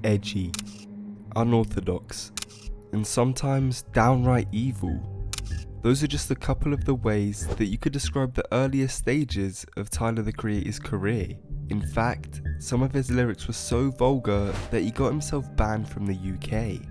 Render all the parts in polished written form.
edgy, unorthodox, and sometimes downright evil. Those are just a couple of the ways that you could describe the earliest stages of Tyler the Creator's career. In fact, some of his lyrics were so vulgar that he got himself banned from the UK.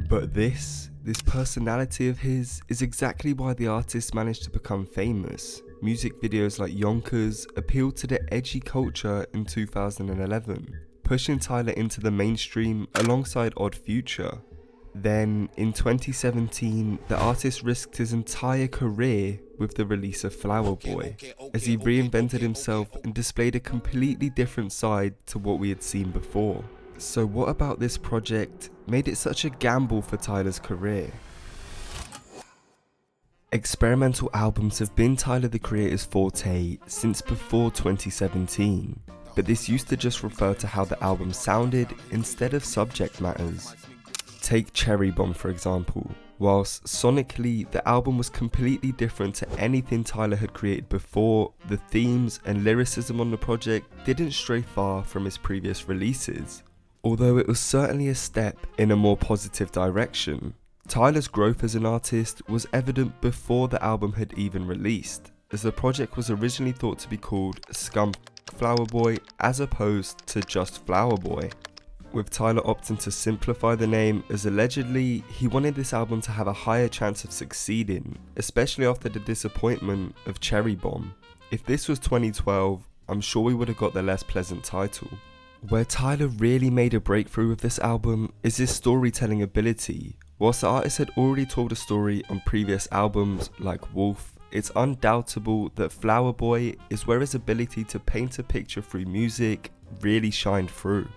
But this personality of his is exactly why the artist managed to become famous. Music videos like Yonkers appealed to the edgy culture in 2011, pushing Tyler into the mainstream alongside Odd Future. Then, in 2017, the artist risked his entire career with the release of Flower Boy, as he reinvented himself and displayed a completely different side to what we had seen before. So what about this project made it such a gamble for Tyler's career? Experimental albums have been Tyler the Creator's forte since before 2017, but this used to just refer to how the album sounded instead of subject matters. Take Cherry Bomb for example. Whilst sonically the album was completely different to anything Tyler had created before, the themes and lyricism on the project didn't stray far from his previous releases. Although it was certainly a step in a more positive direction, Tyler's growth as an artist was evident before the album had even released, as the project was originally thought to be called Scum Flower Boy as opposed to just Flower Boy, with Tyler opting to simplify the name as allegedly he wanted this album to have a higher chance of succeeding, especially after the disappointment of Cherry Bomb. If this was 2012, I'm sure we would have got the less pleasant title. Where Tyler really made a breakthrough with this album is his storytelling ability. Whilst the artist had already told a story on previous albums like Wolf, it's undoubtable that Flower Boy is where his ability to paint a picture through music really shined through.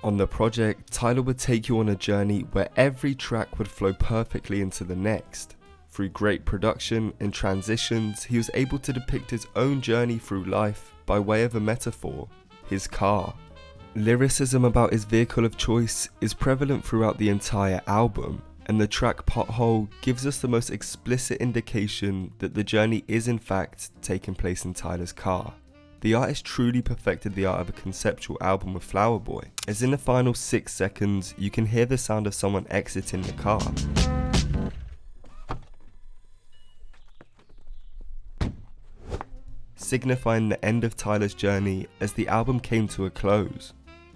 On the project, Tyler would take you on a journey where every track would flow perfectly into the next. Through great production and transitions, he was able to depict his own journey through life by way of a metaphor, his car. Lyricism about his vehicle of choice is prevalent throughout the entire album, and the track Pothole gives us the most explicit indication that the journey is in fact taking place in Tyler's car. The artist truly perfected the art of a conceptual album with Flower Boy, as in the final 6 seconds you can hear the sound of someone exiting the car. Signifying the end of Tyler's journey as the album came to a close.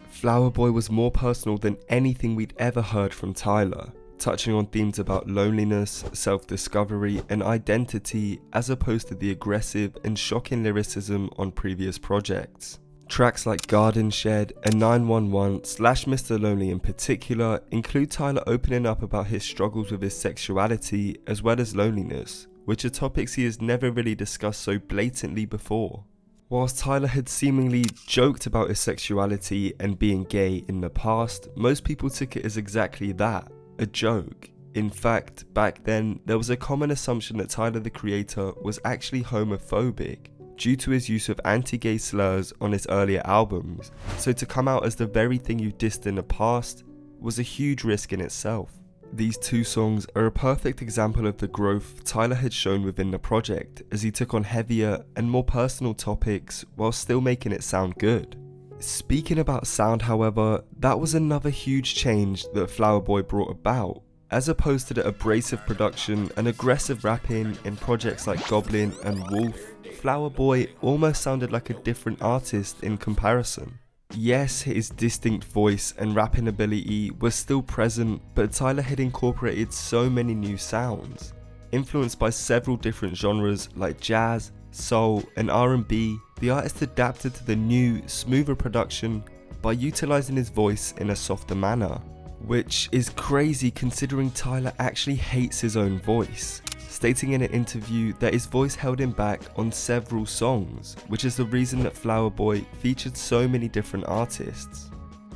Flower Boy was more personal than anything we'd ever heard from Tyler, touching on themes about loneliness, self-discovery and identity as opposed to the aggressive and shocking lyricism on previous projects. Tracks like Garden Shed and 911/Mr. Lonely in particular include Tyler opening up about his struggles with his sexuality as well as loneliness, which are topics he has never really discussed so blatantly before. Whilst Tyler had seemingly joked about his sexuality and being gay in the past, most people took it as exactly that, a joke. In fact, back then, there was a common assumption that Tyler the Creator was actually homophobic, due to his use of anti-gay slurs on his earlier albums, so to come out as the very thing you dissed in the past was a huge risk in itself. These two songs are a perfect example of the growth Tyler had shown within the project as he took on heavier and more personal topics while still making it sound good. Speaking about sound however, that was another huge change that Flower Boy brought about. As opposed to the abrasive production and aggressive rapping in projects like Goblin and Wolf, Flower Boy almost sounded like a different artist in comparison. Yes, his distinct voice and rapping ability was still present, but Tyler had incorporated so many new sounds. Influenced by several different genres like jazz, soul and R&B, the artist adapted to the new, smoother production by utilising his voice in a softer manner. Which is crazy considering Tyler actually hates his own voice, stating in an interview that his voice held him back on several songs, which is the reason that Flower Boy featured so many different artists.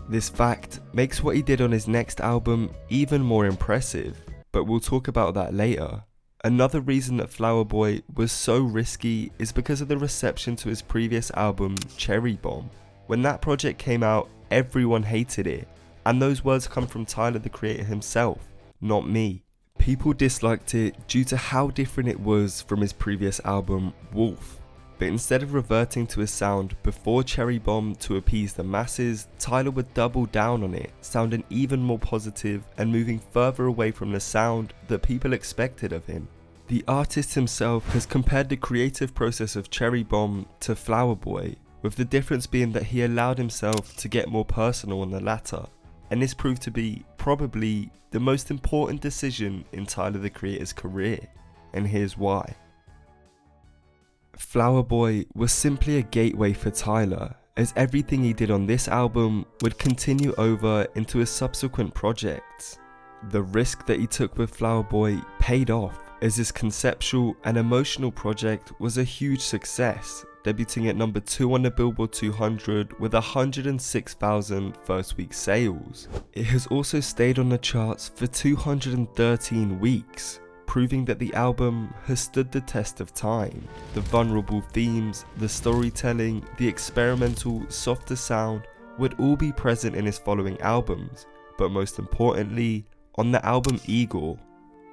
This fact makes what he did on his next album even more impressive, but we'll talk about that later. Another reason that Flower Boy was so risky is because of the reception to his previous album, Cherry Bomb. When that project came out, everyone hated it. And those words come from Tyler the Creator himself, not me. People disliked it due to how different it was from his previous album, Wolf. But instead of reverting to his sound before Cherry Bomb to appease the masses, Tyler would double down on it, sounding even more positive and moving further away from the sound that people expected of him. The artist himself has compared the creative process of Cherry Bomb to Flower Boy, with the difference being that he allowed himself to get more personal on the latter, and this proved to be probably the most important decision in Tyler the Creator's career, and here's why. Flower Boy was simply a gateway for Tyler, as everything he did on this album would continue over into his subsequent projects. The risk that he took with Flower Boy paid off, as his conceptual and emotional project was a huge success, debuting at number 2 on the Billboard 200 with 106,000 first week sales. It has also stayed on the charts for 213 weeks, proving that the album has stood the test of time. The vulnerable themes, the storytelling, the experimental, softer sound would all be present in his following albums, but most importantly, on the album Eagle.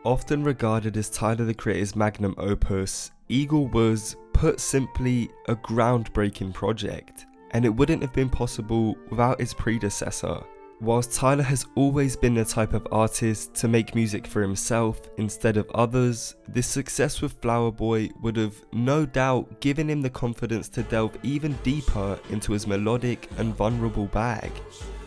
Often regarded as Tyler the Creator's magnum opus, Eagle was, put simply, a groundbreaking project, and it wouldn't have been possible without its predecessor. Whilst Tyler has always been the type of artist to make music for himself instead of others, this success with Flower Boy would have no doubt given him the confidence to delve even deeper into his melodic and vulnerable bag.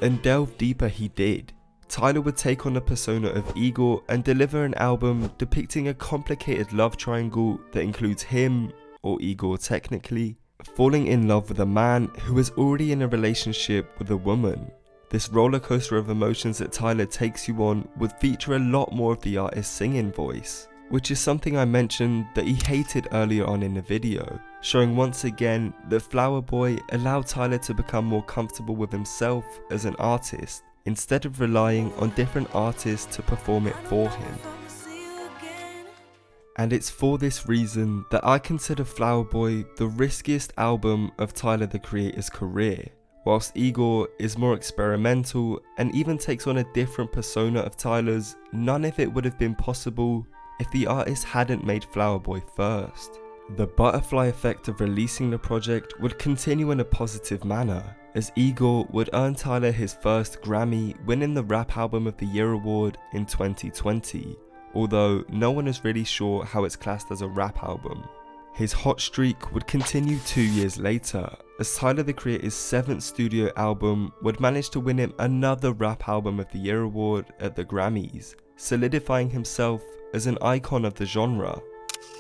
And delve deeper he did. Tyler would take on the persona of Igor and deliver an album depicting a complicated love triangle that includes him, or Igor technically, falling in love with a man who is already in a relationship with a woman. This roller coaster of emotions that Tyler takes you on would feature a lot more of the artist's singing voice, which is something I mentioned that he hated earlier on in the video, showing once again that Flower Boy allowed Tyler to become more comfortable with himself as an artist, instead of relying on different artists to perform it for him. And it's for this reason that I consider Flower Boy the riskiest album of Tyler the Creator's career. Whilst Igor is more experimental and even takes on a different persona of Tyler's, none of it would have been possible if the artist hadn't made Flower Boy first. The butterfly effect of releasing the project would continue in a positive manner, as Igor would earn Tyler his first Grammy, winning the Rap Album of the Year award in 2020, although no one is really sure how it's classed as a rap album. His hot streak would continue 2 years later, as Tyler the Creator's 7th studio album would manage to win him another Rap Album of the Year award at the Grammys, solidifying himself as an icon of the genre.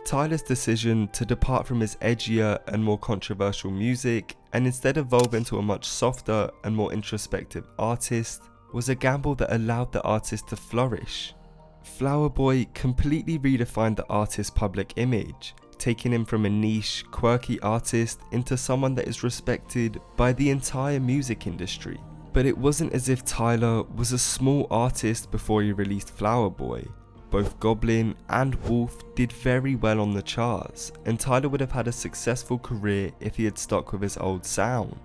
Tyler's decision to depart from his edgier and more controversial music and instead evolve into a much softer and more introspective artist was a gamble that allowed the artist to flourish. Flower Boy completely redefined the artist's public image, taking him from a niche, quirky artist into someone that is respected by the entire music industry. But it wasn't as if Tyler was a small artist before he released Flower Boy. Both Goblin and Wolf did very well on the charts, and Tyler would have had a successful career if he had stuck with his old sound.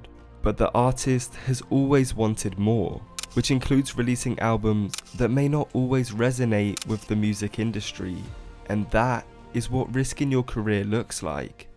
But the artist has always wanted more, which includes releasing albums that may not always resonate with the music industry, and that is what risking your career looks like.